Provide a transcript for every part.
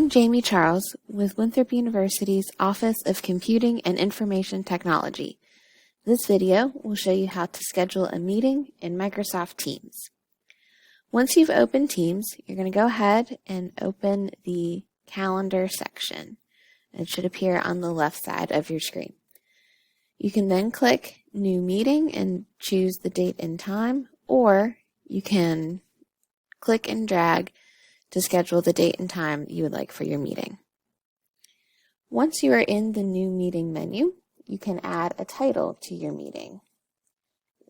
I'm Jamie Charles with Winthrop University's Office of Computing and Information Technology. This video will show you how to schedule a meeting in Microsoft Teams. Once you've opened Teams, you're going to go ahead and open the Calendar section. It should appear on the left side of your screen. You can then click New Meeting and choose the date and time, or you can click and drag to schedule the date and time you would like for your meeting. Once you are in the New Meeting menu, you can add a title to your meeting.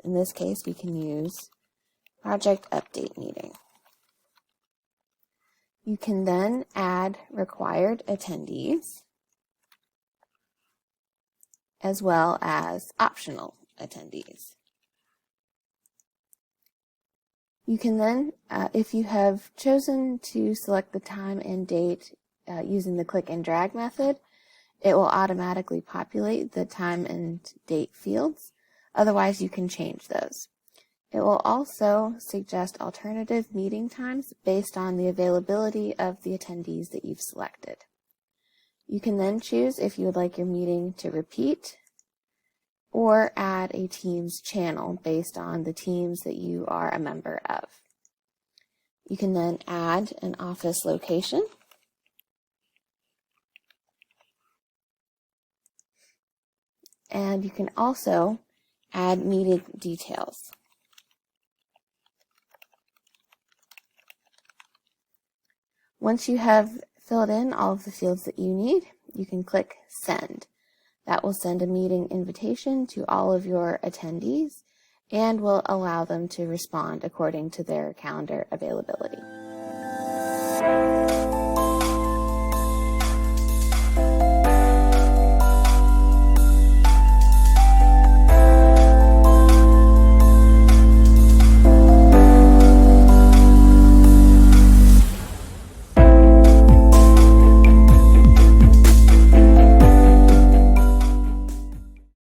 In this case, we can use Project Update Meeting. You can then add required attendees as well as optional attendees. You can then, if you have chosen to select the time and date using the click and drag method, it will automatically populate the time and date fields. Otherwise, you can change those. It will also suggest alternative meeting times based on the availability of the attendees that you've selected. You can then choose if you would like your meeting to repeat or add a Teams channel based on the teams that you are a member of. You can then add an office location. And you can also add meeting details. Once you have filled in all of the fields that you need, you can click Send. That will send a meeting invitation to all of your attendees and will allow them to respond according to their calendar availability.